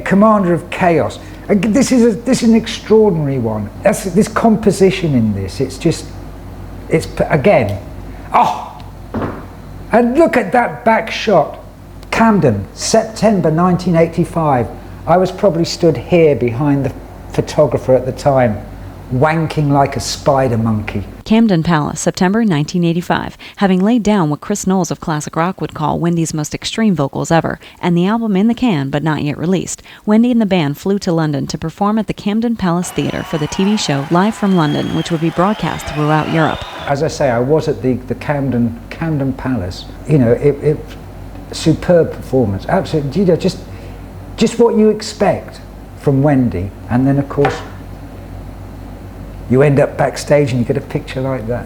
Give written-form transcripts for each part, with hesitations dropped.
Commander of Chaos. This is an extraordinary one. This composition in this, it's again, and look at that back shot. Camden, September 1985. I was probably stood here behind the photographer at the time, wanking like a spider monkey. Camden Palace, September 1985, having laid down what Chris Knowles of classic rock would call Wendy's most extreme vocals ever, and the album in the can but not yet released. Wendy and the band flew to London to perform at the Camden Palace Theatre for the TV show Live from London, which would be broadcast throughout Europe. As I say, I was at the Camden Palace. You know, it superb performance, absolutely. You know, just what you expect from Wendy, and then of course you end up backstage and you get a picture like that.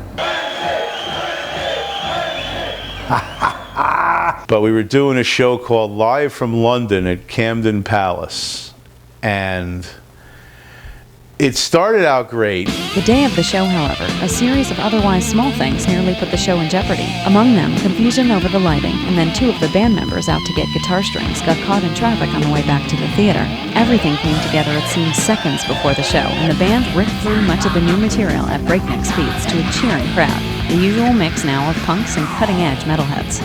But we were doing a show called Live from London at Camden Palace, and it started out great. The day of the show, however, a series of otherwise small things nearly put the show in jeopardy. Among them, confusion over the lighting, and then two of the band members out to get guitar strings got caught in traffic on the way back to the theater. Everything came together, it seemed, seconds before the show, and the band ripped through much of the new material at breakneck speeds to a cheering crowd. The usual mix now of punks and cutting-edge metalheads.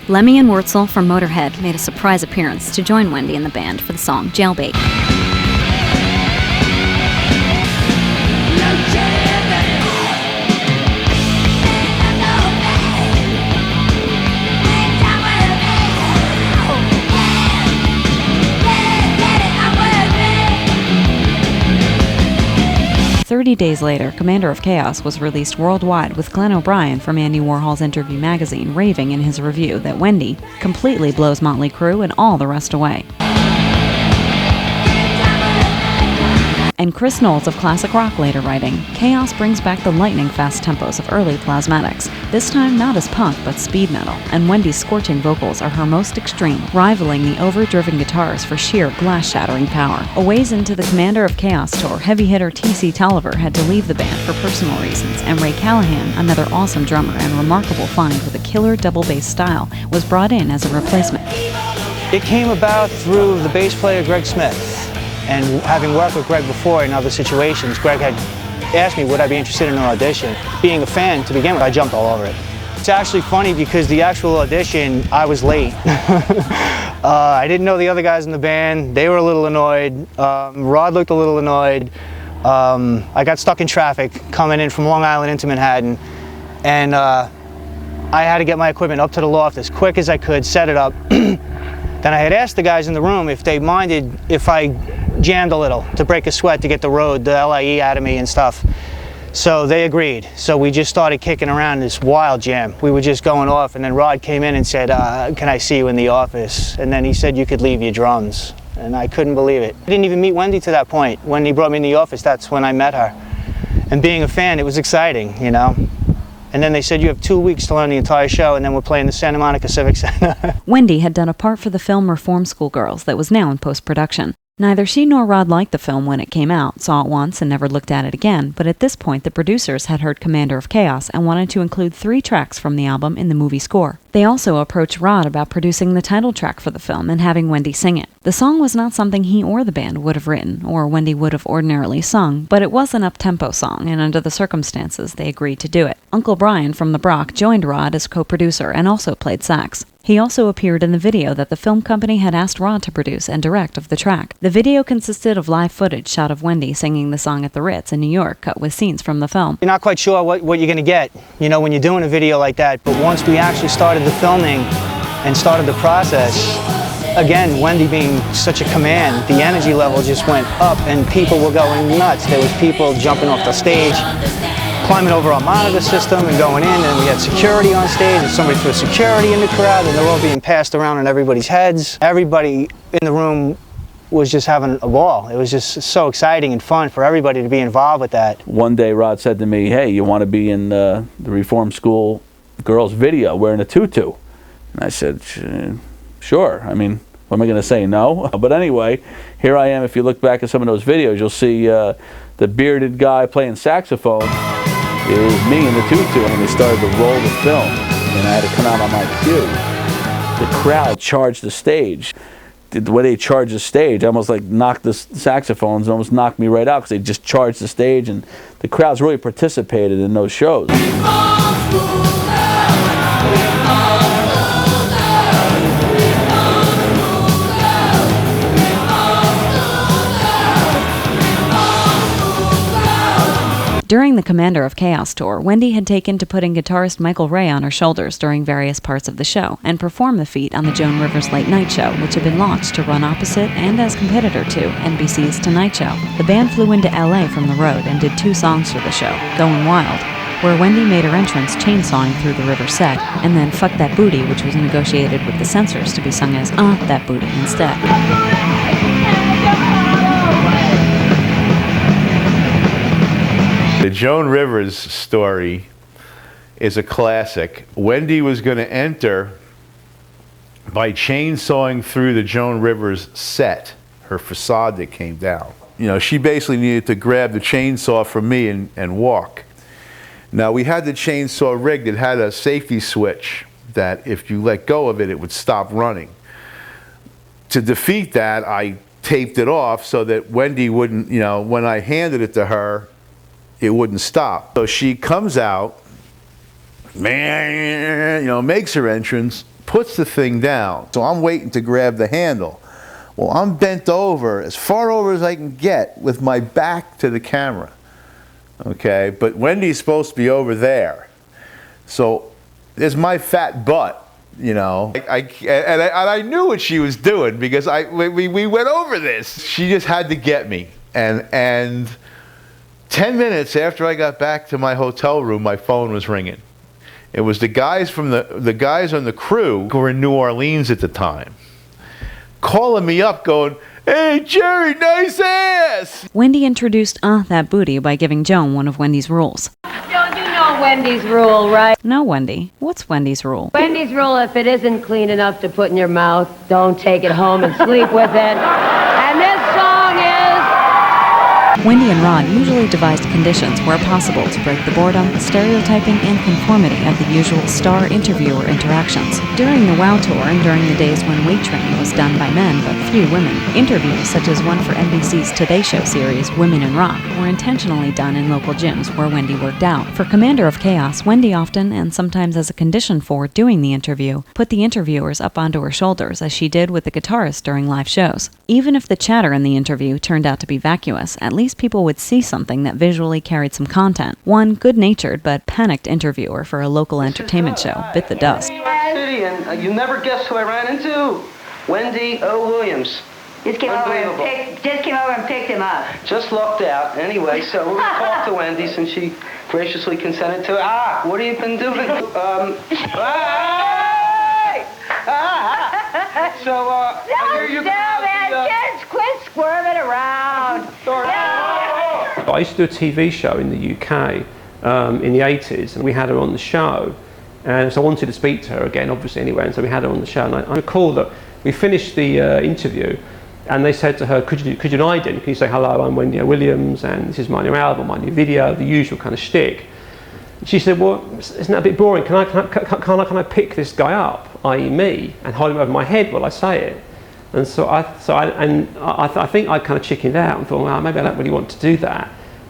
Lemmy and Wurzel from Motorhead made a surprise appearance to join Wendy and the band for the song Jailbait. 30 days later, Commander of Chaos was released worldwide, with Glenn O'Brien from Andy Warhol's Interview magazine raving in his review that Wendy completely blows Motley Crue and all the rest away. And Chris Knowles of classic rock later writing, Chaos brings back the lightning-fast tempos of early Plasmatics, this time not as punk but speed metal, and Wendy's scorching vocals are her most extreme, rivaling the overdriven guitars for sheer glass-shattering power. A ways into the Commander of Chaos tour, heavy hitter T.C. Tolliver had to leave the band for personal reasons, and Ray Callahan, another awesome drummer and remarkable find with a killer double bass style, was brought in as a replacement. It came about through the bass player Greg Smith. And having worked with Greg before in other situations, Greg had asked me would I be interested in an audition. Being a fan to begin with, I jumped all over it. It's actually funny because the actual audition, I was late. I didn't know the other guys in the band. They were a little annoyed. Rod looked a little annoyed. I got stuck in traffic coming in from Long Island into Manhattan. And I had to get my equipment up to the loft as quick as I could, set it up. Then I had asked the guys in the room if they minded if I jammed a little to break a sweat to get the LIE out of me and stuff. So they agreed. So we just started kicking around this wild jam. We were just going off, and then Rod came in and said, can I see you in the office? And then he said you could leave your drums. And I couldn't believe it. I didn't even meet Wendy to that point. When he brought me in the office, that's when I met her. And being a fan, it was exciting, you know. And then they said, you have 2 weeks to learn the entire show, and then we're playing the Santa Monica Civic Center. Wendy had done a part for the film Reform School Girls that was now in post-production. Neither she nor Rod liked the film when it came out, saw it once and never looked at it again, but at this point the producers had heard Commander of Chaos and wanted to include 3 tracks from the album in the movie score. They also approached Rod about producing the title track for the film and having Wendy sing it. The song was not something he or the band would have written, or Wendy would have ordinarily sung, but it was an up-tempo song, and under the circumstances they agreed to do it. Uncle Brian from the Brock joined Rod as co-producer and also played sax. He also appeared in the video that the film company had asked Rod to produce and direct of the track. The video consisted of live footage shot of Wendy singing the song at the Ritz in New York, cut with scenes from the film. You're not quite sure what you're going to get, you know, when you're doing a video like that, but once we actually started the filming and started the process, Again, Wendy being such a command, the energy level just went up and people were going nuts. There was people jumping off the stage, climbing over our monitor system and going in, and we had security on stage, and somebody threw security in the crowd, and they're all being passed around on everybody's heads. Everybody in the room was just having a ball. It was just so exciting and fun for everybody to be involved with that. One day Rod said to me, hey, you want to be in the Reform School girls video wearing a tutu? And I said, sure. I mean, what am I going to say, no? But anyway, here I am. If you look back at some of those videos, you'll see the bearded guy playing saxophone is me in the tutu. And they started to roll the film, and I had to come out on my cue. The crowd charged the stage. The way they charged the stage, I almost like knocked the saxophones and almost knocked me right out because they just charged the stage, and the crowds really participated in those shows. During the Commander of Chaos tour, Wendy had taken to putting guitarist Michael Ray on her shoulders during various parts of the show and performed the feat on the Joan Rivers Late Night Show, which had been launched to run opposite and as competitor to NBC's Tonight Show. The band flew into LA from the road and did 2 songs for the show, Going Wild, where Wendy made her entrance chainsawing through the River set, and then Fuck That Booty, which was negotiated with the censors to be sung as That Booty instead. The Joan Rivers story is a classic. Wendy was going to enter by chainsawing through the Joan Rivers set, her facade that came down. You know, she basically needed to grab the chainsaw from me and walk. Now, we had the chainsaw rigged. It had a safety switch that if you let go of it, it would stop running. To defeat that, I taped it off so that Wendy wouldn't, you know, when I handed it to her, it wouldn't stop. So she comes out, man, you know, makes her entrance, puts the thing down. So I'm waiting to grab the handle. Well, I'm bent over, as far over as I can get with my back to the camera. Okay, but Wendy's supposed to be over there. So there's my fat butt, you know. I knew what she was doing because we went over this. She just had to get me. And 10 minutes after I got back to my hotel room, my phone was ringing. It was the guys from the guys on the crew who were in New Orleans at the time, calling me up going, "Hey Jerry, nice ass!" Wendy introduced That Booty by giving Joan one of Wendy's rules. Don't you know Wendy's rule, right? No, Wendy. What's Wendy's rule? Wendy's rule, if it isn't clean enough to put in your mouth, don't take it home and sleep with it. And this song is... Wendy and Rod usually devised conditions where possible to break the boredom, stereotyping, and conformity of the usual star-interviewer interactions. During the WOW tour and during the days when weight training was done by men but few women, interviews such as one for NBC's Today Show series, Women in Rock, were intentionally done in local gyms where Wendy worked out. For Commander of Chaos, Wendy often, and sometimes as a condition for doing the interview, put the interviewers up onto her shoulders as she did with the guitarist during live shows. Even if the chatter in the interview turned out to be vacuous, at least people would see something that visually carried some content. One good-natured but panicked interviewer for a local entertainment show bit the dust. City, and you never guess who I ran into. Wendy O. Williams. Just came over and picked him up. Just lucked out. Anyway, so we're going to talk to Wendy since she graciously consented to it. What have you been doing? So, I hear you... Kids, quit squirming around. I used to do a TV show in the UK in the 80s, and we had her on the show. And so I wanted to speak to her again, obviously, anyway, and so we had her on the show. And I recall that we finished the interview, and they said to her, could you do an ident? Can you say, hello, I'm Wendy O. Williams, and this is my new album, my new video, the usual kind of shtick. She said, well, isn't that a bit boring? Can I pick this guy up, i.e. me, and hold him over my head while I say it? And so I think I kind of chickened out and thought, well, maybe I don't really want to do that.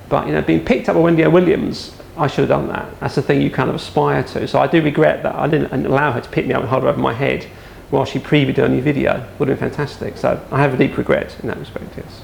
But, you know, being picked up by Wendy O. Williams, I should have done that. That's the thing you kind of aspire to. So I do regret that I didn't allow her to pick me up and hold her over my head while she previewed her new video. It would have been fantastic. So I have a deep regret in that respect, yes.